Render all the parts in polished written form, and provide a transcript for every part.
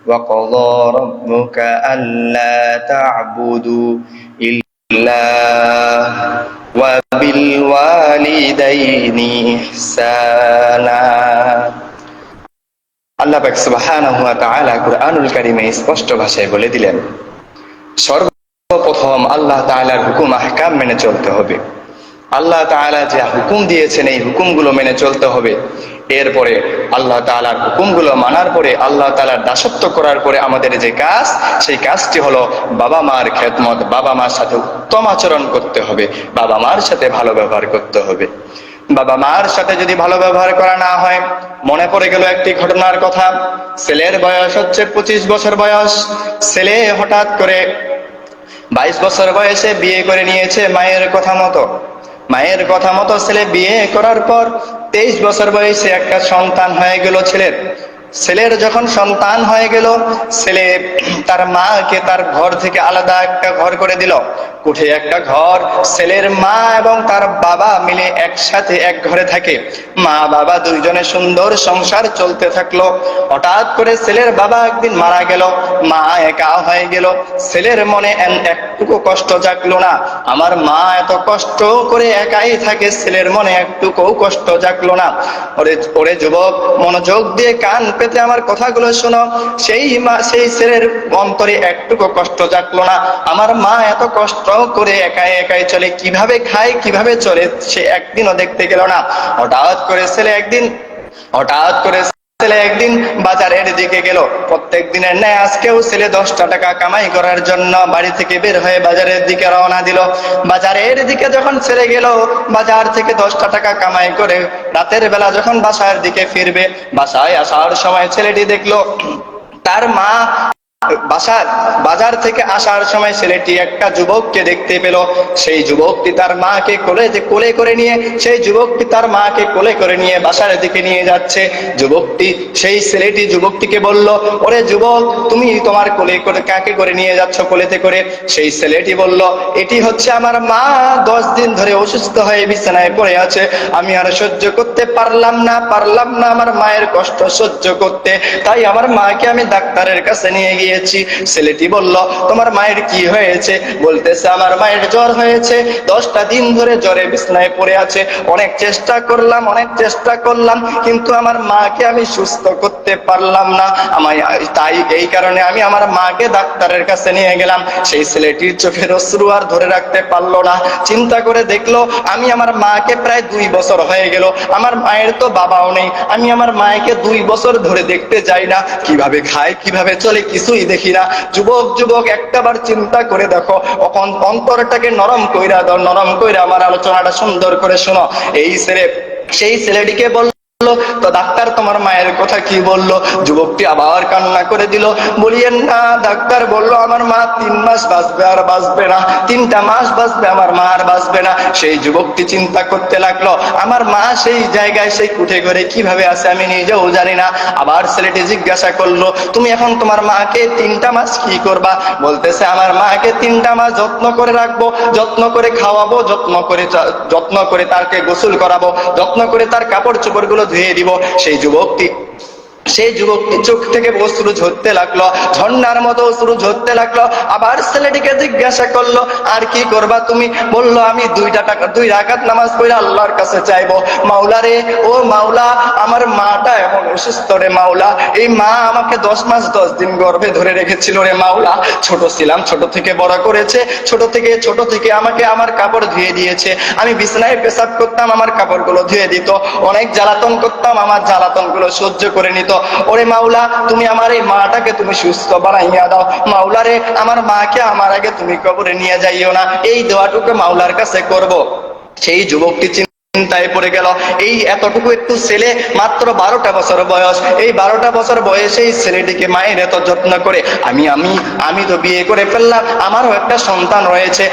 وقضى ربك ألا تعبدوا إلا وبالوالدين إحسانا। আল্লাহ পাক সুবহানাহু ওয়া তাআলা কুরআনুল কারীমে স্পষ্ট ভাষায় বলে দিলেন, সর্বপ্রথম আল্লাহ তাআলার হুকুম আহকাম মেনে চলতে হবে। আল্লাহ তাআলা যে হুকুম দিয়েছেন এই হুকুমগুলো মেনে চলতে হবে। এরপরে আল্লাহ তাআলার হুকুমগুলো মানার পরে, আল্লাহ তাআলার দাসত্ব করার পরে আমাদের যে কাজ, সেই কাজটি হলো বাবা মার খেদমত, বাবা মার সাথে উত্তম আচরণ করতে হবে, বাবা মার সাথে ভালো ব্যবহার করতে হবে। বাবা মার সাথে যদি ভালো ব্যবহার করা না হয়, মনে পড়ে গেল একটি ঘটনার কথা। ছেলের বয়স হচ্ছে 25 বছর বয়স। ছেলে হঠাৎ করে 22 বছর বয়সে বিয়ে করে নিয়েছে মায়ের কথা মতো। মায়ের কথা মতো ছেলে বিয়ে করার পর 23 বছর বয়সে একটা সন্তান হয়ে গেল ছেলের। ছেলের যখন সন্তান হয়ে গেল, ছেলে তার মাকে তার ঘর থেকে আলাদা একটা ঘর করে দিল, কুঠে একটা ঘর। ছেলের মা এবং তার বাবা মিলে একসাথে এক ঘরে থাকে। মা বাবা দুইজনে সুন্দর সংসার চলতে থাকলো। হঠাৎ করে ছেলের বাবা একদিন মারা গেল, মা একা হয়ে গেল। ছেলের মনে একটুকু কষ্ট জাগলো না। আমার মা এত কষ্ট করে একাই থাকে, ছেলের মনে একটুকু কষ্ট জাগলো না। ওরে যুবক, মনোযোগ দিয়ে কান পেতে আমার কথাগুলো শোনো। সেই ছেলের অন্তরে একটুকু কষ্ট জাগলো না। আমার মা এত কষ্ট করে একাই একাই চলে, কিভাবে খায় কিভাবে চলে সে একদিনও দেখতে গেল না। হঠাৎ করে ছেলে একদিন বাজারের দিকে গেল। প্রত্যেক দিনের ন্যায় আজকেও ছেলে 10টা টাকা কামাই করার জন্য বাড়ি থেকে বের হয়ে বাজারের দিকে রওনা দিল। বাজারের দিকে যখন ছেলে গেল, বাজার থেকে 10টা টাকা কামাই করে রাতের বেলা যখন বাসার দিকে ফিরবে, বাসায় আসার সময় ছেলেটি দেখলো তার মা বাজার থেকে আসার সময় ছেলেটি একটা যুবককে দেখতে পেল। সেই যুবকটি তার মাকে কোলে করে নিয়ে বাসার দিকে নিয়ে যাচ্ছে। সেই ছেলেটি যুবকটিকে বলল, ওরে যুবক, তুমি তোমার কোলে করে কাকে করে নিয়ে যাচ্ছ কোলেতে করে? সেই ছেলেটি বলল, এটি হচ্ছে আমার মা, 10 দিন ধরে অসুস্থ হয়ে বিছানায় পড়ে আছে। আমি আর সহ্য করতে পারলাম না আমার মায়ের কষ্ট সহ্য করতে, তাই আমার মাকে আমি ডাক্তারের কাছে নিয়ে গিয়েছি। ছেলেটি বলল, তোমার মায়ের কি হয়েছে? বলতেছে, আমার মায়ের জ্বর হয়েছে, 10টা দিন ধরে জ্বরে বিছানায় পড়ে আছে। অনেক চেষ্টা করলাম কিন্তু আমার মাকে আমি সুস্থ করতে পারলাম না। তাই এই কারণে আমি আমার মাকে ডাক্তারের কাছে নিয়ে গেলাম। সেই ছেলেটির চোখের অশ্রু আর ধরে রাখতে পারলো না। চিন্তা করে দেখলো, আমি আমার মাকে প্রায় 2 বছর হয়ে গেল, আমার মায়ের তো বাবাও নেই, আমি আমার মাকে 2 বছর ধরে দেখতে যাই না, কিভাবে খায় কিভাবে চলে কিছুই দেখি না। যুবক একটাবার চিন্তা করে দেখো, অন্তরটাকে নরম কইরা আমার আলোচনাটা সুন্দর করে শোনো। সেই ছেলেটিকে বলল, তো ডাক্তার তোমার মায়ের কথা কি বললো? যুবকটি আবার কান্না করে দিল, বলিয়েন না, ডাক্তার বললো আমার মা 3 মাস বাঁচবে, আর বাঁচবে না, 3টা মাস বাঁচবে, আমার মা আর বাঁচবে না। সেই যুবকটি চিন্তা করতে লাগলো, আমার মা সেই জায়গায় সেই কুঠে ঘরে কিভাবে আছে আমি নিজেও জানি না। আবার ছেলেটি জিজ্ঞাসা করলো, তুমি এখন তোমার মাকে 3টা মাস কি করবা? বলতেছে, আমার মাকে 3টা মাস যত্ন করে রাখবো, যত্ন করে খাওয়াবো, যত্ন করে তাকে গোসল করাবো, যত্ন করে তার কাপড় চোপড় গুলো ধুয়ে দিব। সেই যুবকটি চোখ থেকে অশ্রু ঝরতে লাগলো, ঝর্ণার মতো অশ্রু ঝরতে লাগলো। আবার ছেলেটিকে জিজ্ঞাসা করলো, আর কি করবা তুমি? বললো, আমি 2 রাকাত নামাজ পড়ে আল্লাহর কাছে চাইবো, মাওলা রে, ও মাওলা, আমার মাটা এমন অসুস্থ রে মাওলা, এই মা আমাকে 10 মাস 10 দিন গর্ভে ধরে রেখেছিল রে মাওলা, ছোট ছিলাম, ছোট থেকে বড় করেছে, ছোট থেকে আমাকে আমার কাপড় ধুয়ে দিয়েছে, আমি বিছানায় পেশাব করতাম, আমার কাপড়গুলো ধুয়ে দিত, অনেক জ্বালাতন করতাম, আমার জ্বালাতন গুলো সহ্য করে নিত। ওরে মাওলা, তুমি আমার এই মাটাকে তুমি সুস্থ বানাইয়া দাও, মাওলা রে, আমার মাকে আমার আগে তুমি কবরে নিয়ে যাইও না। এই দোয়াটুকু মাওলার কাছে করব। সেই যুবকটি চিন্তায় পড়ে গেল, এই এতটুকু একটু ছেলে, মাত্র 12টা বছর বয়স, এই 12টা বছর বয়সে এই ছেলেটিকে মায়ের এত যত্ন করে, আমি তো বিয়ে করে ফেললাম, আমারও একটা সন্তান রয়েছে,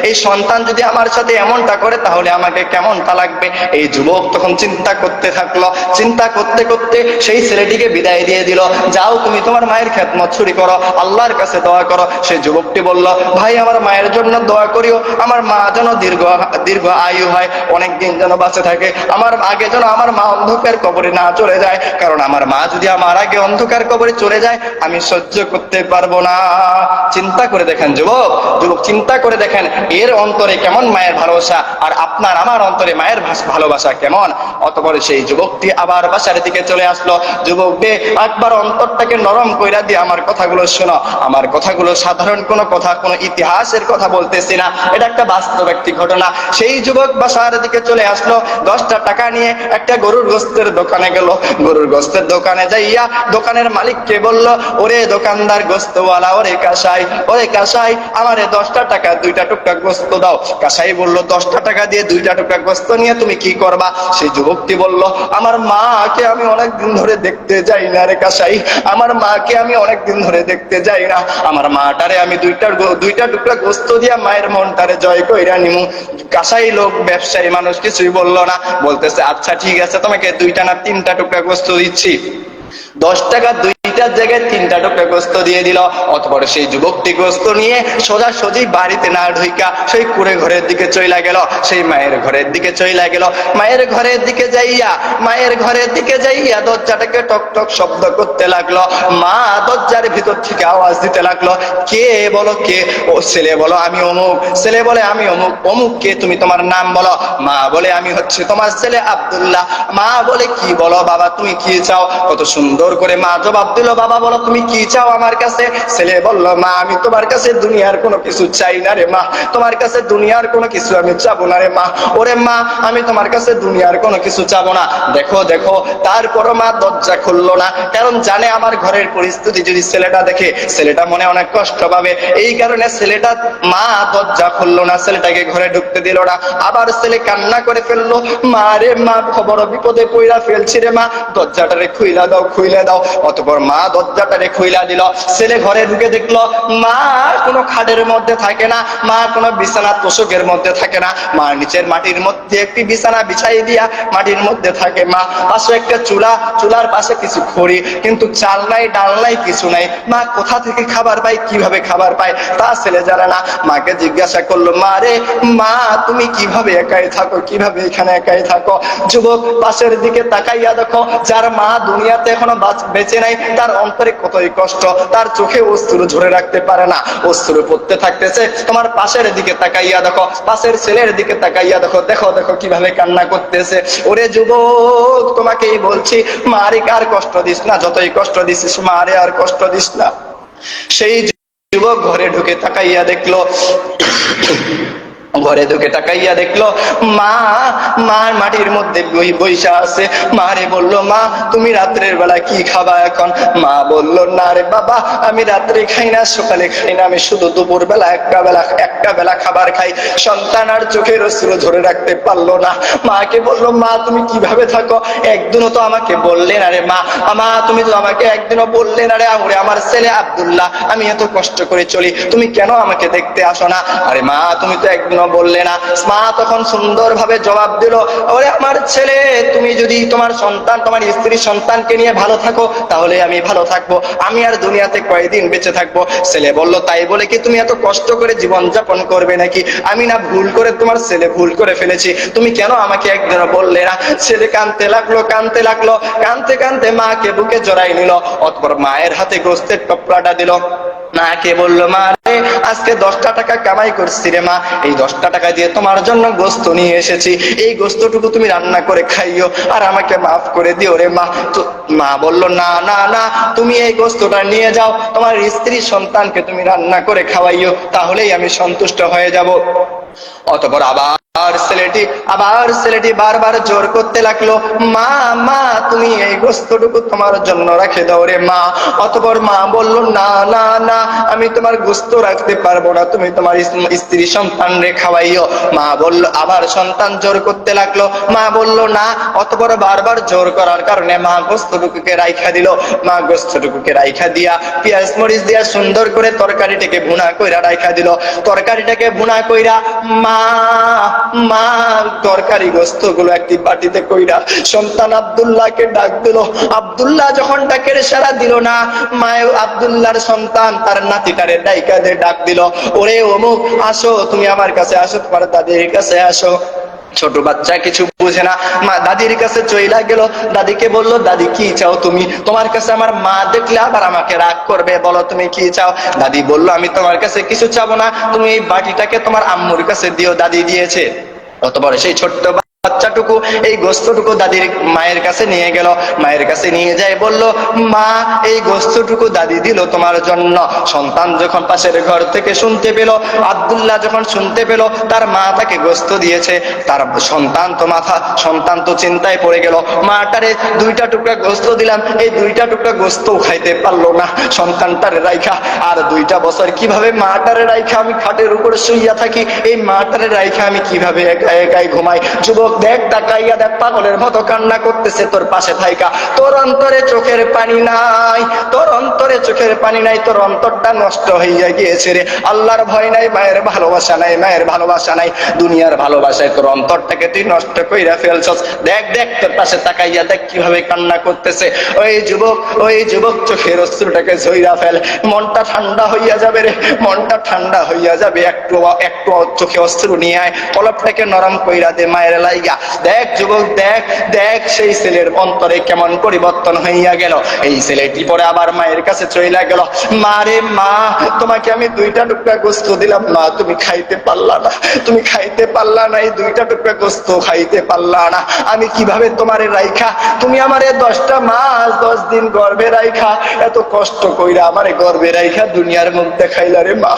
এই সন্তান যদি আমার সাথে এমনটা করে তাহলে আমাকে কেমনটা লাগবে? এই যুবক তখন চিন্তা করতে থাকলো। চিন্তা করতে করতে সেই ছেলেটিকে বিদায় দিয়ে দিল, যাও তুমি তোমার মায়ের খেদমত শুরু করো, আল্লাহর কাছে দোয়া করো। সেই যুবকটি বলল, ভাই, আমার মায়ের জন্য দোয়া করিও, আমার মা যেন দীর্ঘ আয়ু হয়, অনেক দিন যেন বাঁচে থাকে, আমার আগে যেন আমার মা অন্ধকার কবরে না চলে যায়, কারণ আমার মা যদি আমার আগে অন্ধকার কবরে চলে যায় আমি সহ্য করতে পারবো না। চিন্তা করে দেখেন যুবক, যুবক চিন্তা করে দেখেন এর অন্তরে কেমন মায়ের ভালোবাসা, আর আপনার আমার অন্তরে মায়ের ভালোবাসা কেমন। অতঃপর সেই যুবকটি আবার বাসার দিকে চলে আসলো। যুবক দে একবার অন্তরটাকে নরম কইরা দিয়ে আমার কথাগুলো শোনো, আমার কথাগুলো সাধারণ কোনো কথা, কোনো ইতিহাসের কথা বলতেছি না, এটা একটা বাস্তব একটি ঘটনা। সেই যুবক বাসার দিকে চলে আসলো, 10টা টাকা নিয়ে একটা গরুর গোস্তের দোকানে গেল। গরুর গোস্তের দোকানে যাইয়া দোকানের মালিককে বলল, ওরে দোকানদার গোস্তওয়ালা, ওরে কাসাই, ওরে কাসাই, আমারে 10টা টাকা 2টা টুকরা গোস্ত দাও। কাসাই বলল, 10টা টাকা দিয়ে 2টা টুকরা গোস্ত নিয়ে তুমি কি করবা? সেই যুবকটি বলল, আমার মাকে আমি অনেক দিন ধরে দেখতে যাই না রে কাসাই, আমার মাকে আমি অনেক দিন ধরে দেখতে যাই না, আমার মাটারে আমি 2টা টুকরা গোস্ত দিয়া মায়ের মনটারে জয় কইরা নিমু। কাসাই লোক ব্যবসায়ী মানুষ কিছুই বললো না, বলতেছে আচ্ছা ঠিক আছে, তোমাকে 2টা না 3টা টুকরা গোস্ত দিচ্ছি। 10 টাকা 2টার জায়গায় 3টা টুকরা গোস্ত দিয়ে দিল। অতঃপর সেই যুবকটি গোস্ত নিয়ে সোজাসুজি বাড়িতে না ঢুইকা সেই কুড়ে ঘরের দিকে চইলা গেল, সেই মায়ের ঘরের দিকে চইলা গেল। মায়ের ঘরের দিকে যাইয়া দরজাটাকে টক টক শব্দ করতে লাগলো। মা দরজার ভিতর থেকে আওয়াজ দিতে লাগলো, কে বলো কে? ও ছেলে বলো আমি অমুক, ছেলে বলে আমি অমুক, অমুক কে তুমি, তোমার নাম বলো। মা বলে আমি হচ্ছে তোমার ছেলে আব্দুল্লাহ। মা বলে কি বলো বাবা, তুমি কি চাও? কত সুন্দর করে মা জবাব দিল, বাবা বলো তুমি কি চাও আমার কাছে? ছেলে বলল, মা আমি তোমার কাছে দুনিয়ার কোনো কিছু চাই না রে মা, তোমার কাছে দুনিয়ার কোনো কিছু আমি চাবো না রে মা। ওরে মা আমি তোমার কাছে দুনিয়ার কোনো কিছু চাবো না। দেখো দেখো, তারপরও মা দরজা খুললো না, কারণ জানে আমার ঘরের পরিস্থিতি যদি ছেলেটা দেখে ছেলেটা মনে অনেক কষ্ট পাবে, এই কারণে ছেলেটা মা দরজা খুললো না, ছেলেটাকে ঘরে ঢুকতে দিল না। আবার ছেলে কান্না করে ফেললো, মা রে মা খবর বিপদে পইরা ফেলছি রে মা, দরজাটারে খুইলা দাও, খুইলা দাও। অতঃপর মা দরজাটারে খুইলা দিল। ছেলে ঘরে ঢুকে দেখলো মা কোনো খাটের মধ্যে থাকে না, মা কোনো বিছানা তোষকের মধ্যে থাকে না, মা নিচের মাটির মধ্যে একটি বিছানা বিছাই দিয়া মাটির মধ্যে থাকে। মা পাশে একটা চুলা, চুলার পাশে কিছু খড়ি, কিন্তু চাল নাই ডাল নাই কিছু নাই। মা কোথা থেকে খাবার পায়, কিভাবে খাবার পায় তা ছেলে জানে না। মাকে জিজ্ঞাসা করলো, মা রে মা তুমি কিভাবে একাই থাকো, কিভাবে এখানে একাই থাকো? যুবক পাশের দিকে তাকাইয়া দেখো, যার মা দুনিয়াতে এখনো বেঁচে নাই, তার অন্তরে কতই কষ্ট, তার চোখে অশ্রু ঝরে রাখতে পারে না, অশ্রু পড়তে থাকতেছে। তোমার পাশের দিকে তাকাইয়া দেখো, পাশের ছেলের দিকে তাকাইয়া দেখো, দেখো দেখো কিভাবে কান্না করতেছে। ওরে যুবক তোমাকেই বলছি, মারে আর কষ্ট দিস না, যতই কষ্ট দিছিস মারে আর কষ্ট দিস না। সেই যুবক ঘরে ঢুকে তাকাইয়া দেখলো, ঘরে ঢুকে তাকাইয়া দেখলো মা, মার মাটির মধ্যে বইসা আছে। মারে বলল, মা তুমি রাত্রের বেলা কি খাবা এখন? মা বলল, না রে বাবা আমি রাত্রে খাই না, সকালে খাই না, আমি শুধু দুপুর বেলা একটা বেলা খাবার খাই। সন্তান আর চোখের অশ্রু ধরে রাখতে পারলো না, মাকে বলল, মা তুমি কিভাবে থাকো? একদিনও তো আমাকে বললে না রে মা, মা তুমি তো আমাকে একদিনও বললে না রে, ওরে আমার ছেলে আব্দুল্লাহ আমি এত কষ্ট করে চলি, তুমি কেন আমাকে দেখতে আসো না? আরে মা তুমি তো একদিনও বললে না। মা তখন সুন্দর ভাবে জবাব দিল, ওরে আমার ছেলে তুমি যদি তোমার সন্তান, তোমার স্ত্রী সন্তানকে নিয়ে ভালো থাকো তাহলে আমি ভালো থাকবো, আমি আর দুনিয়াতে কয়দিন বেঁচে থাকবো? ছেলে বলল, তাই বলে কি তুমি এত কষ্ট করে জীবন যাপন করবে নাকি? আমি না ভুল করে, তোমার ছেলে ভুল করে ফেলেছি, তুমি কেন আমাকে একদিনও বললে না? ছেলে কাঁদতে লাগলো, কাঁদতে লাগলো, কাঁদতে কাঁদতে মাকে বুকে জড়াই নিল। অতঃপর মায়ের হাতে গোস্তের টপলাটা দিল। মাকে বললো, মা রে আজকে 10টা টাকা কামাই করছি রে মা, এই 10টা টাকা দিয়ে তোমার জন্য গোস্ত নিয়ে এসেছি, এই গোস্তটুকু তুমি রান্না করে খাইও আর আমাকে মাফ করে দিও রে মা। তো মা বলল, না না না তুমি এই গোস্তটা নিয়ে যাও, তোমার স্ত্রী সন্তানকে তুমি রান্না করে খাওয়াইও, তাহলেই আমি সন্তুষ্ট হয়ে যাব। অতঃপর আবার ছেলেটি বারবার জোর করতে লাগলো, মা মা তুমি এই গোস্তটুকু তোমার জন্য রাখে দাও রে মা। অতঃপর মা বলল, না না না আমি তোমার গোস্ত রাখতে পারবো না, তুমি তোমার স্ত্রী সন্তান রে খাওয়াইও। মা বলল, আবার সন্তান জোর করতে লাগলো, মা বলল না। অতঃপর বারবার জোর করার কারণে মা গোস্তটুকুকে রাইখা দিল। মা গোস্তটুকুকে রাইখা দিয়া পেঁয়াজ মরিচ দিয়া সুন্দর করে তরকারিটাকে ভুনা কইরা রাইখা দিল। তরকারিটাকে ভুনা কইরা মা মা তরকারি গোস্ত গুলো একটি বাটিতে কইরা সন্তান আব্দুল্লাহকে ডাক দিল। আব্দুল্লাহ যখন ডাকের সাড়া দিল না, মায়ে আব্দুল্লাহর সন্তান তার নাতিটারে ডাক দিল, ওরে অমুক আসো, তুমি আমার কাছে আসো, তোমার দাদির কাছে আসো। ছোট বাচ্চা কিছু বুঝে না, মা দাদির কাছে চইলা গেল, দাদিকে বলল, দাদি কি চাও তুমি? তোমার কাছে আমার মা দেখলে আবার আমাকে রাগ করবে, বলো তুমি কি চাও? দাদি বলল, আমি তোমার কাছে কিছু চাবো না, তুমি এই বাটিটাকে তোমার আম্মুর কাছে দিও। দাদি দিয়েছে। অতঃপর সেই ছোট্ট বাচ্চাটুকু এই গোস্তটুকু দাদির মায়ের কাছে নিয়ে গেল। মায়ের কাছে নিয়ে যায়, বলল, মা এই গোস্তটুকু দাদি দিল তোমার জন্য। সন্তান যখন পাশের ঘর থেকে শুনতে পেল, আব্দুল্লাহ যখন শুনতে পেল তার মা তাকে গোস্ত দিয়েছে, তার সন্তান তো চিন্তায় পড়ে গেল, মাটারে 2টা টুকরা গোস্ত দিলাম, এই 2টা টুকরা গোস্তও খাইতে পারলো না সন্তানটারে রাইখা। আর 2টা বছর কিভাবে মাটারে রাইখা আমি খাটের উপরে শুইয়া থাকি, এই মাটারে রাইখা আমি কিভাবে একা একাই ঘুমাই? যুবক দেখ, তাকাইয়া দেখ, পাগলের মতো কান্না করতেছে তোর পাশে থাইকা। তোর অন্তরে চোখের পানি নাই, তোর অন্তরে চোখের পানি নাই, তোর অন্তরটা নষ্ট হইয়া গিয়েছে রে। আল্লাহর ভয় নাই, মায়ের ভালোবাসা নাই, মায়ের ভালোবাসা নাই, দুনিয়ার ভালোবাসায় তোর অন্তরটাকে তুই নষ্ট কইরা ফেলছস। দেখ দেখ, তোর পাশে তাকাইয়া দেখ কিভাবে কান্না করতেছে। ওই যুবক চোখের অশ্রুটাকে ঝইরা ফেল, মনটা ঠান্ডা হইয়া যাবে রে, মনটা ঠান্ডা হইয়া যাবে। একটু চোখে অশ্রু নিয়ে আয়, কলপটাকে নরম কইরা দে মায়ের লাইগা। দেখ যুবক, দেখ দেখ সেই ছেলের অন্তরে কেমন পরিবর্তন হইয়া গেল। এই ছেলেটি পরে আবার মায়ের কাছে চইলা গেল, মা রে মা, তোমাকে আমি 2টা টুকরা গোস্ত দিলাম, মা তুমি খাইতে পারলা না, তুমি খাইতে পারলা না, এই 2টা টুকরা গোস্ত খাইতে পারলা না, আমি কিভাবে তোমারে রাইখা, তুমি আমারে 10টা মাস 10 দিন গর্ভে রাইখা, এত কষ্ট কইরা আমারে গর্ভে রাইখা দুনিয়ার মুখ দেখাইলা রে মা।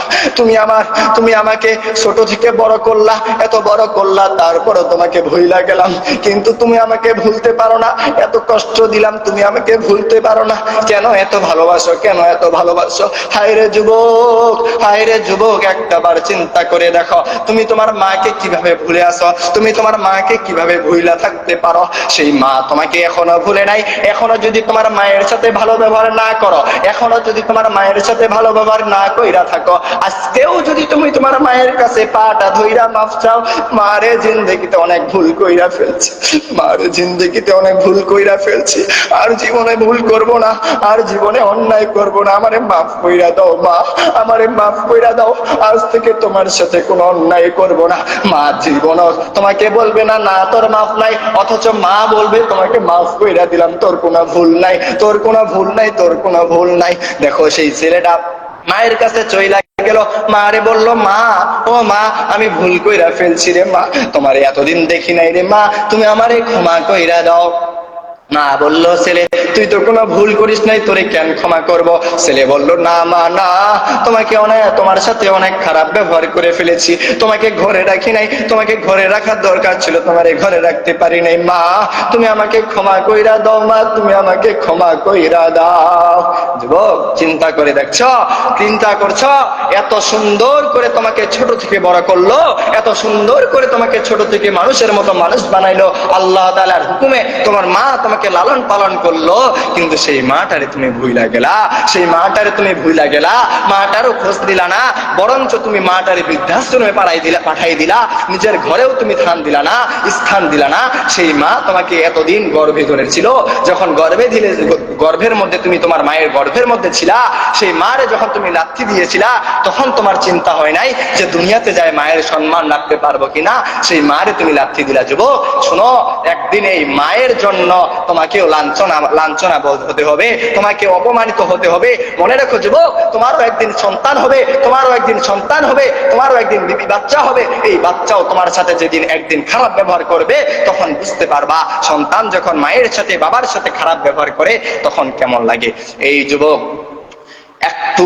তুমি আমাকে ছোট থেকে বড় করলা, এত বড় করলা, তারপরও তোমাকে ভুইলা গেলাম, কিন্তু তুমি আমাকে ভুলতে পারো না। এত কষ্ট দিলাম, তুমি আমাকে ভুলতে পারো না। কেন এত ভালোবাসো, কেন এত ভালোবাসো? হায় রে যুবক, হায় রে যুবক, একটাবার চিন্তা করে দেখো, তুমি তোমার মাকে কিভাবে ভুলে আসো, তুমি তোমার মাকে কিভাবে ভুইলা থাকতে পারো? সেই মা তোমাকে এখনো ভুলে নাই। এখনো যদি তোমার মায়ের সাথে ভালো ব্যবহার না করো, এখনো যদি তোমার মায়ের সাথে ভালো ব্যবহার না কইরা থাকো, আজকেও যদি তুমি তোমার মায়ের কাছে পাটা ধইরা মাফ চাও, মারে জিন্দেগিতে অনেক ভুল কইরা ফেলছি, মারে জিন্দেগিতে অনেক ভুল কইরা ফেলছি, আর জীবনে ভুল করব না, আর জীবনে অন্যায় করব না, আমারে মাফ কইরা দাও মা, আমারে মাফ কইরা দাও, আজ থেকে তোমার সাথে কোনো অন্যায় করব না। মা জীবনও তোমাকে বলবে না না তোর মাফ নাই, অথচ মা বলবে তোমাকে মাফ কইরা দিলাম, তোর কোনো ভুল নাই, তোর কোনো ভুল নাই, তোর কোনো ভুল নাই। দেখো সেই ছেলেটা মায়ের কাছে চইলা গেল, মারে বলল, মা ও মা, আমি ভুল কইরা ফেলছি রে মা, তোমারে এতদিন দেখি নাই রে মা, তুমি আমারে ক্ষমা কইরা দাও। মা বলল, ছেলে তুই তো কোনো ভুল করিস নাই, তোরে কেন ক্ষমা করব? ছেলে বলল, না মা না, তোমার সাথে অনেক খারাপ ব্যবহার করে ফেলেছি, তোমাকে ঘরে রাখি নাই, তোমাকে ঘরে রাখার দরকার ছিল, তোমারে ঘরে রাখতে পারি নাই, মা তুমি আমাকে ক্ষমা কইরা দাও, মা তুমি আমাকে ক্ষমা কইরা দাও। যুবক চিন্তা করে দেখছো, চিন্তা করছো, এত সুন্দর করে তোমাকে ছোট থেকে বড় করলো, এত সুন্দর করে তোমাকে ছোট থেকে মানুষের মতো মানুষ বানাইলো, আল্লাহ তাআলার হুকুমে তোমার মা তোমাকে লালন পালন করলো, কিন্তু সেই মাটারে তুমি ভুইলা গেলা, সেই মাটারে তুমি ভুইলা গেলা, মাটারও খোঁজ দিলা না, বরঞ্চ তুমি মাটারে বৃদ্ধাশ্রমে পাঠাই দিলা, নিজের ঘরেও তুমি স্থান দিলা না। সেই মা তোমাকে এতদিন গর্ভে ধরেছিল, যখন গর্ভের মধ্যে তুমি তোমার মায়ের গর্ভের মধ্যে ছিলা, সেই মারে যখন তুমি লাথি দিয়েছিলা, তখন তোমার চিন্তা হয় নাই যে দুনিয়াতে যায় মায়ের সম্মান রাখতে পারবো কিনা, সেই মারে তুমি লাথি দিলা। যুবক শোনো, একদিন এই মায়ের জন্য তোমাকেও লাঞ্ছনা হতে হবে, তোমাকে অপমানিত হতে হবে। মনে রাখো যুবক, তোমারও একদিন সন্তান হবে, তোমারও একদিন সন্তান হবে, তোমারও একদিন বিবি বাচ্চা হবে। এই বাচ্চাও তোমার সাথে যেদিন একদিন খারাপ ব্যবহার করবে, তখন বুঝতে পারবা সন্তান যখন মায়ের সাথে বাবার সাথে খারাপ ব্যবহার করে তখন কেমন লাগে। এই যুবক একটু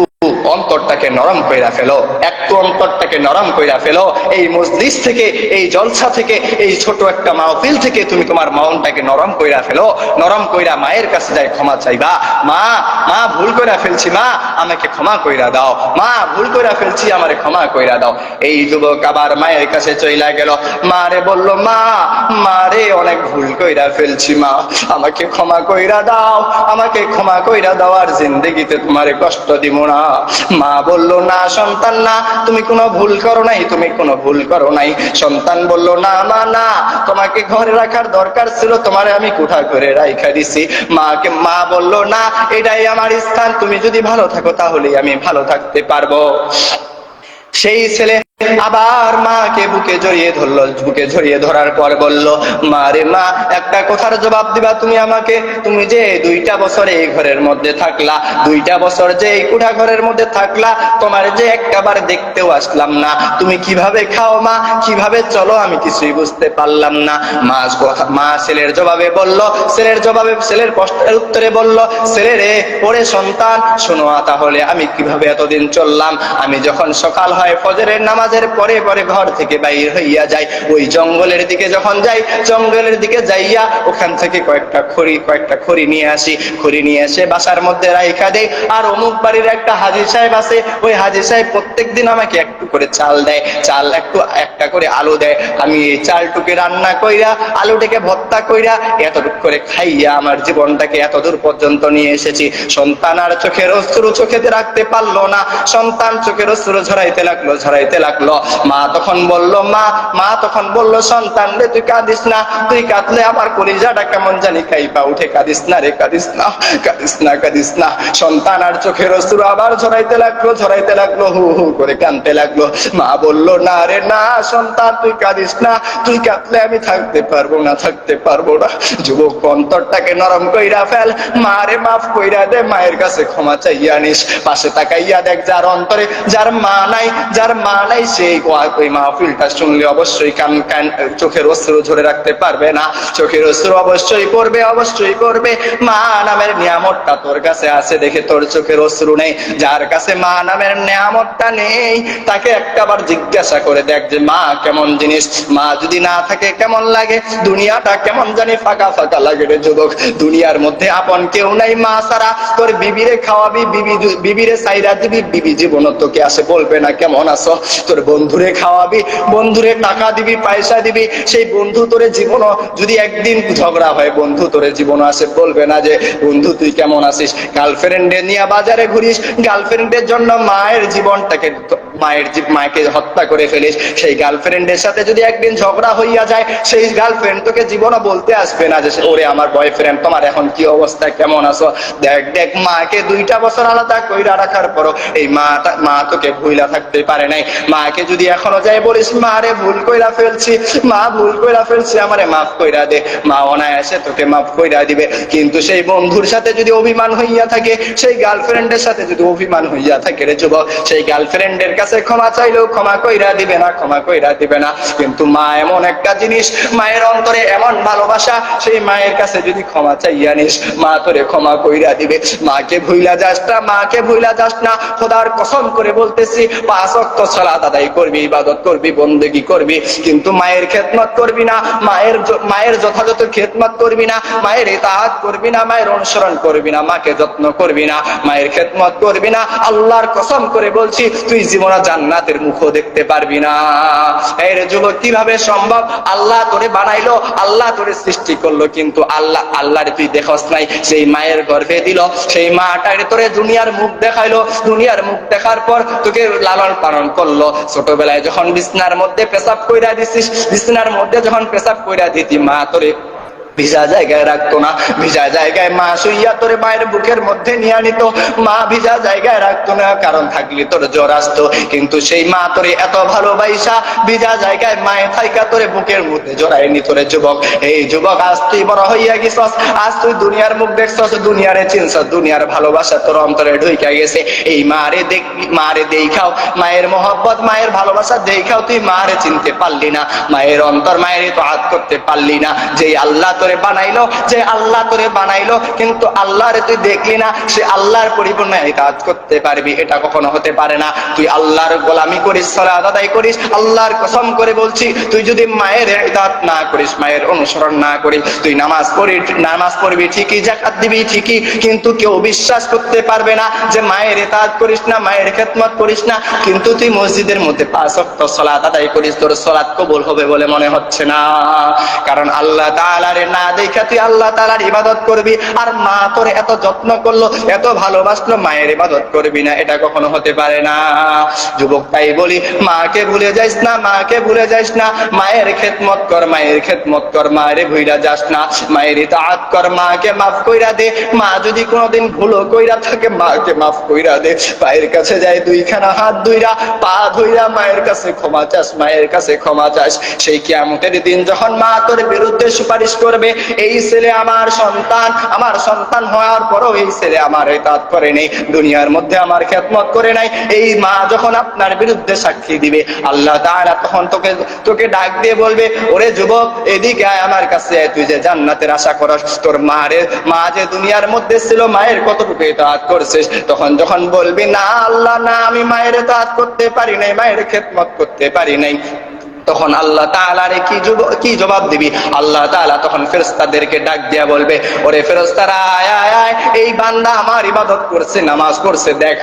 অন্তরটাকে নরম কইরা ফেলো, একটু অন্তরটাকে নরম কইরা ফেলো। এই মজলিস থেকে, এই জলসা থেকে, এই ছোট একটা মাহফিল থেকে তুমি তোমার মনটাকে নরম কইরা ফেলো, নরম কইরা মায়ের কাছে যাই ক্ষমা চাইবা, মা ভুল কইরা ফেলছি, মা আমাকে ক্ষমা কইরা দাও, মা ভুল কইরা ফেলছি, আমারে ক্ষমা কইরা দাও। এই যুবক আবার মায়ের কাছে চইলা গেল, মারে বলল, মারে অনেক ভুল কইরা ফেলছি, মা আমাকে ক্ষমা কইরা দাও, আমাকে ক্ষমা কইরা দাও, আর জিন্দেগিতে তোমারে কষ্ট দিব না। মা বলল, না সন্তান না, তুমি কোনো ভুল করো নাই, তুমি কোনো ভুল করো নাই। সন্তান বলল, না মা না, তোমাকে ঘরে রাখার দরকার ছিল, তোমারে আমি কোঠা করে রাইখা দিছি। মা বলল, না এটাই আমার স্থান, তুমি যদি ভালো থাকো তাহলেই আমি ভালো থাকতে পারবো। সেই ছেলে আবার মাকে বুকে জড়িয়ে ধরলো, বুকে জড়িয়ে ধরার পর বলল, মা রে মা, একটা কথার জবাব দিবা তুমি আমাকে? তুমি যে 2টা বছর এই ঘরের মধ্যে থাকলা, 2টা বছর যে এই কুঠা ঘরের মধ্যে থাকলা, তোমার যে একটাবার দেখতেও আসলাম না, তুমি কিভাবে খাও মা, কিভাবে চলো, আমি কিছুই বুঝতে পারলাম না। মা ছেলের জবাবে বলল, ছেলের প্রশ্নের উত্তরে বলল, ছেলে রে, ওরে সন্তান, শোনো তাহলে আমি কিভাবে এতদিন চললাম। আমি যখন সকাল হয় ফজরের নামাজের পরে পরে ঘর থেকে বাইর হইয়া যাই, ওই জঙ্গলের দিকে যখন যাই, জঙ্গলের দিকে যাইয়া ওখান থেকে কয়েকটা খড়ি নিয়ে আসি, খড়ি নিয়ে এসে বাসার মধ্যে রাইখা দেই। আর অমুক বাড়ির একটা হাজী সাহেব আছে, ওই হাজী সাহেব প্রত্যেকদিন আমাকে একটু করে চাল দেয়, চাল একটা করে আলু দেয়। আমি এই চালটুকে রান্না কইরা, আলুটাকে ভর্তা কইরা এতটুকু করে খাইয়া আমার জীবনটাকে এতদূর পর্যন্ত নিয়ে এসেছি। সন্তান আর চোখের অশ্রু চোখেতে রাখতে পারলো না, সন্তান চোখের অশ্রু ঝরাইতে লাগলো। মা তখন বলল, সন্তান রে, তুই কাঁদিস না, তুই কাঁদলে আমার কলিজাটা কেমন জানি কাইপা উঠে, কাঁদিস না রে, কাঁদিস না। সন্তান আর চোখের অশ্রু আবার ঝরাইতে লাগলো, হু হু করে কাঁদতে লাগলো। মা বলল, না রে না সন্তান, তুই কাঁদিস না, তুই কাঁদলে আমি থাকতে পারবো না। যুবক, অন্তরটাকে নরম কইরা ফেল, মা রে মাফ কইরা দে, মায়ের কাছে ক্ষমা চাইয়া নিস। পাশে তাকাইয়া দেখ, যার অন্তরে যার মা নাই সেই ওই মাহফিলটা শুনলে অবশ্যই চোখের অশ্রু ধরে রাখতে পারবে না, চোখের অশ্রু অবশ্যই পড়বে। মা নামের নিয়ামতটা তোর কাছে আছে দেখে তোর চোখের অশ্রু নেই। যার কাছে মা নামের নিয়ামতটা নেই, তাকে একটাবার জিজ্ঞাসা করে দেখ যে মা কেমন জিনিস। মা যদি না থাকে কেমন লাগে, দুনিয়াটা কেমন জানি ফাঁকা লাগে রে যুবক। দুনিয়ার মধ্যে আপন কেউ নাই মা ছাড়া। তোর বিবিরে খাওয়াবি, বিবিরে সাইরা দিবি, বিবি জীবন তোকে আসে বলবে না কেমন আছো। তোর বন্ধুরে খাওয়াবি, বন্ধুরে টাকা দিবি, পয়সা দিবি, সেই বন্ধু তোরে জীবনও যদি একদিন ঝগড়া হয়, বন্ধু তোরে জীবনও আসে বলবে না যে বন্ধু তুই কেমন আছিস। গার্লফ্রেন্ডে নিয়ে বাজারে ঘুরিস, গার্লফ্রেন্ডের জন্য মাকে হত্যা করে ফেলিস। সেই গার্লফ্রেন্ডের সাথে যদি একদিন ঝগড়া হইয়া যায়, সেই গার্লফ্রেন্ড তোকে জীবনও বলতে আসবে না যে ওরে আমার বয়ফ্রেন্ড, তোমার এখন কি অবস্থা, কেমন আছো। দেখ মাকে 2টা বছর আলাদা কইরা রাখার পরও এই মা তোকে ভুইলা থাকতে পারে নাই। মাকে যদি এখনো যাই বলিস, মা রে ভুল কইরা ফেলছি, আমারে মাফ কইরা দে, মা অনায়াসে তোকে মাফ কইরা দিবে। কিন্তু সেই বন্ধুর সাথে যদি অভিমান হইয়া থাকে, সেই গার্লফ্রেন্ডের সাথে যদি অভিমান হইয়া থাকে রে যুবক, সেই গার্লফ্রেন্ডের কাছে ক্ষমা চাইলেও ক্ষমা কইরা দিবে না। কিন্তু মা এমন একটা জিনিস, মায়ের অন্তরে এমন ভালোবাসা, সেই মায়ের কাছে যদি ক্ষমা চাইয়া নিস, মা তোরে ক্ষমা কইরা দিবে। মাকে ভুইলা যাস না, খোদার কসম করে বলতেছি, 5 ওয়াক্ত সালাত আদায় করবি, ইবাদত করবি, বন্দেগী করবি, কিন্তু মায়ের খেদমত করবি না, মায়ের যথাযথ খেদমত করবি না, মায়ের ইতাআত করবি না, মায়ের অনুসরণ করবি না, মাকে যত্ন করবি না, মায়ের খেদমত করবি না, আল্লাহর কসম করে বলছি, তুই জীবনে জান্নাতের মুখও দেখতে পারবি না। এর যুবক, কিভাবে সম্ভব? আল্লাহ তোরে বানাইলো, আল্লাহ তোরে সৃষ্টি করলো, কিন্তু আল্লাহরে তুই দেখস নাই। সেই মায়ের গর্ভে দিল, সেই মাটারে তোরে দুনিয়ার মুখ দেখাইলো, দুনিয়ার মুখ দেখার পর তোকে লালন পালন করলো। ছোটবেলায় যখন বিছনার মধ্যে পেশাব কইরা দিছিস, বিছনার মধ্যে যখন পেশাব কইরা দিতি, মা তোরে ভিজা জায়গায় রাখতো না, ভিজা জায়গায় মা শুইয়া তোরে মায়ের বুকের মধ্যে নিয়ে নিত। মা ভিজা জায়গায় রাখতো না, কারণ থাকলে তোর জ্বর আসতো। কিন্তু সেই মা তোরে এত ভালোবাসা ভিজা জায়গায় মায়ে থাইকা তোরে বুকের মধ্যে জড়াই নিত রে যুবক। এই যুবক, আজ তুই বড় হইয়া গেছস, আজ তুই দুনিয়ার মুখ দেখছস, দুনিয়ারে চিনছস, দুনিয়ার ভালোবাসা তোর অন্তরে ঢুইকা গেছে। এই মারে দেখাও, মায়ের মহব্বত, মায়ের ভালোবাসা দেখাও, তুই মারে চিনতে পারলি না, মায়ের অন্তর, মায়ের ইতাআত করতে পারলি না। যে আল্লাহ তোরে বানাইলো, কিন্তু আল্লাহরে তুই দেখলি না, সে আল্লাহর পরিপূর্ণ ইতাআত করতে পারবি? এটা কখনো হতে পারে না। তুই আল্লাহর গোলামি করিস, সালাত আদায় করিস, আল্লাহর কসম করে বলছি, তুই যদি মায়ের ইতাআত না করিস, মায়ের অনুসরণ না করিস, তুই নামাজ পড়বি ঠিকই, যাকাত দিবি ঠিকই, কিন্তু কেউ বিশ্বাস করতে পারবে না যে মায়ের ইতাআত করিস না, মায়ের খেদমত করিস না, কিন্তু তুই মসজিদের মধ্যে 5 ওয়াক্ত সালাত আদায় করিস, তোর সালাত কবুল হবে বলে মনে হচ্ছে না। কারণ আল্লাহ তাআলার না দেখা তুই আল্লাহ তাআলার ইবাদত করবি, আর মা তোর এত যত্ন করলো, এত ভালোবাসলো, মায়ের ইবাদত করবি না, এটা কখনো হতে পারে না। যুবক তাই বলি, মাকে ভুলে যাইস না, মাকে ভুলে যাইস না, মায়ের খেদমত কর, মায়ের খেদমত কর, মায়ের ভুইলা যাস না, মায়ের ইতাআত কর, মাকে মাফ কইরা দে। মা যদি কোনোদিন ভুলও কইরা থাকে, মাকে মাফ কইরা দে। পায়ের কাছে যায় দুইখানা হাত ধইরা, পা ধইরা মায়ের কাছে ক্ষমা চাস, মায়ের কাছে ক্ষমা চাস। সেই কিয়ামতের দিন যখন মা তোর বিরুদ্ধে সুপারিশ করবে, এই ছেলে আমার সন্তান, আমার সন্তান হওয়ার পরও এই ছেলে আমার ইতাআত করে নেই, দুনিয়ার মধ্যে আমার খেদমত করে নাই, এই মা যখন আপনার বিরুদ্ধে সাক্ষী দিবে, আল্লাহ তাআলা তখন তোকে ডাক দিয়ে বলবে, ওরে যুবক এদিকে আয় আমার কাছে, তুই যে জান্নাতের আশা করস, তোর মা যে দুনিয়ার মধ্যে ছিল, মায়ের কতটুকু ইতাআত করছিস? তখন যখন বলবি, না আল্লাহ না, আমি মায়ের ইতাআত করতে পারি নাই, মায়ের খেদমত করতে পারি নাই, তখন আল্লাহ তাআলারে কি জবাব দিবি? আল্লাহ তাআলা তখন ফেরেশতাদেরকে ডাক দিয়া বলবে, ওরে ফেরেশতারা আয় আয় আয়, এই বান্দা আমার ইবাদত করছে, নামাজ পড়ছে, দেখ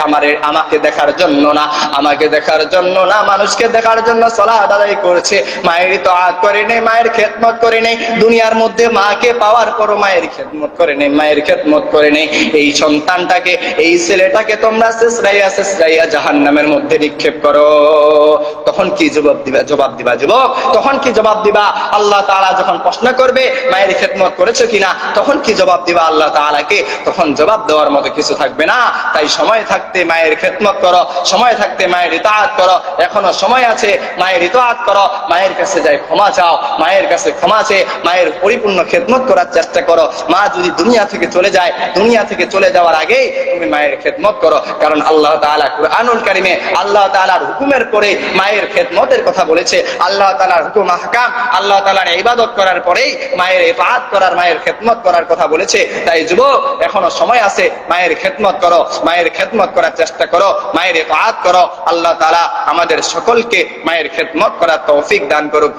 আমাকে দেখার জন্য না, আমাকে দেখার জন্য না, মানুষকে দেখার জন্য সালাত আদায় করছে, মায়ের ইতাআত করে নেই, মায়ের খেদমত করে নেই, দুনিয়ার মধ্যে মাকে পাওয়ার পরও মায়ের খেদমত করে নেই, মায়ের খেদমত করে নেই। এই সন্তানটাকে, এই ছেলেটাকে তোমরা শেষরাইয়া জাহান্নামের মধ্যে নিক্ষেপ করো। তখন কি জবাব দিবা যুবক? তখন কি জবাব দিবা? আল্লাহ তাআলা যখন প্রশ্ন করবে মায়ের খেদমত করেছো কিনা, তখন কি জবাব দিবা আল্লাহ তাআলাকে? তখন জবাব দেওয়ার মতো কিছু থাকবে না। তাই সময় থাকতে মায়ের খেদমত করো, সময় থাকতে মায়ের ইতাআত করো, এখনো সময় আছে, মায়ের ইতাআত করো, মায়ের কাছে যাই ক্ষমা চাও, মায়ের কাছে ক্ষমা চেয়ে মায়ের পরিপূর্ণ খেদমত করার চেষ্টা করো। মা যদি দুনিয়া থেকে চলে যায়, দুনিয়া থেকে চলে যাওয়ার আগেই তুমি মায়ের খেদমত করো, কারণ আল্লাহ তাআলা কুরআনুল কারীমে আল্লাহ তাআলার হুকুমের পরে মায়ের খেদমতের কথা বলেছে। আল্লাহ তাআলার হুকুম আহকাম, আল্লাহ তাআলার ইবাদত করার পরেই মায়ের ইতাআত করার, মায়ের খেদমত করার কথা বলেছে। তাই যুবক এখনো সময় আছে, মায়ের খেদমত করো, মায়ের খেদমত করার চেষ্টা করো, মায়ের ইতাআত করো। আল্লাহ তাআলা আমাদের সকলকে মায়ের খেদমত করার তৌফিক দান করুক।